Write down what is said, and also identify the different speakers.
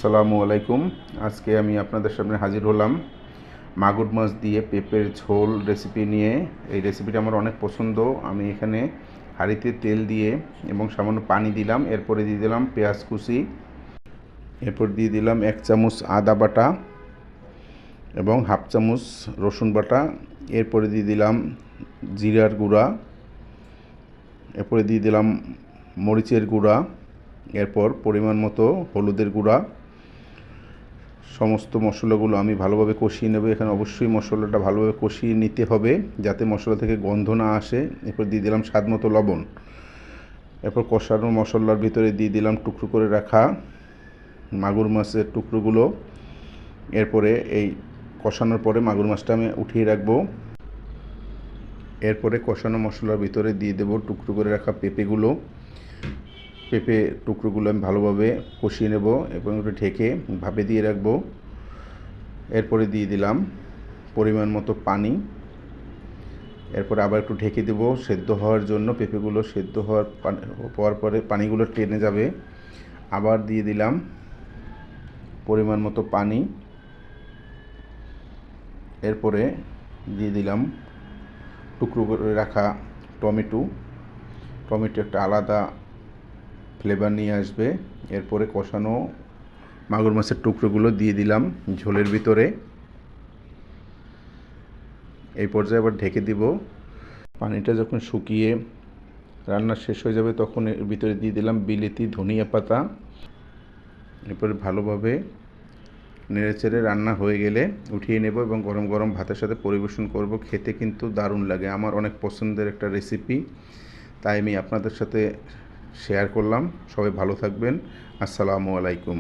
Speaker 1: আসসালামু আলাইকুম। আজকে আমি আপনাদের সামনে হাজির হলাম মাগুর মাছ দিয়ে পেঁপের ঝোল রেসিপি নিয়ে। এই রেসিপিটা আমার অনেক পছন্দ। আমি এখানে হাঁড়িতে তেল দিয়ে এবং সামান্য পানি দিলাম, এরপরে দিয়ে দিলাম পেঁয়াজ কুচি, এরপর দিয়ে দিলাম 1 চামচ আদা বাটা এবং হাফ চামচ রসুন বাটা, এরপরে দিয়ে দিলাম জিরার গুঁড়া, এরপরে দিয়ে দিলাম মরিচের গুঁড়া, এরপর পরিমাণ মতো হলুদের গুঁড়া। সমস্ত মশলাগুলো আমি ভালোভাবে কষিয়ে নেব। এখানে অবশ্যই মশলাটা ভালোভাবে কষিয়ে নিতে হবে যাতে মশলা থেকে গন্ধ না আসে। এরপর দিয়ে দিলাম স্বাদ মতো লবণ। এরপর কষানো মশলার ভিতরে দিয়ে দিলাম টুকরো করে রাখা মাগুর মাছের টুকরোগুলো। এরপরে এই কষানোর পরে মাগুর মাছটা আমি উঠিয়ে রাখবো। এরপরে কষানো মশলার ভিতরে দিয়ে দেবো টুকরো করে রাখা পেঁপেগুলো। পেঁপে টুকরোগুলো আমি ভালোভাবে কষিয়ে নেব এবং একটু ঢেকে ভাপে দিয়ে রাখবো। এরপরে দিয়ে দিলাম পরিমাণ মতো পানি। এরপরে আবার একটু ঢেকে দেব সেদ্ধ হওয়ার জন্য। পেঁপেগুলো সেদ্ধ হওয়ার পরে পানিগুলো টেনে যাবে। আবার দিয়ে দিলাম পরিমাণ মতো পানি। এরপরে দিয়ে দিলাম টুকরো করে রাখা টমেটো একটা আলাদা ফ্লেভার নিয়ে আসবে। এরপরে কষানো মাগুর মাছের টুকরোগুলো দিয়ে দিলাম ঝোলের ভিতরে। এই পর্যায়ে আবার ঢেকে দিব। পানিটা যখন শুকিয়ে রান্না শেষ হয়ে যাবে তখন এর ভিতরে দিয়ে দিলাম বিলেতি ধনিয়া পাতা। এরপরে ভালোভাবে নেড়েচেড়ে রান্না হয়ে গেলে উঠিয়ে নেব এবং গরম গরম ভাতের সাথে পরিবেশন করব। খেতে কিন্তু দারুণ লাগে, আমার অনেক পছন্দের একটা রেসিপি, তাই আমি আপনাদের সাথে শেয়ার করলাম। সবাই ভালো থাকবেন। আসসালামু আলাইকুম।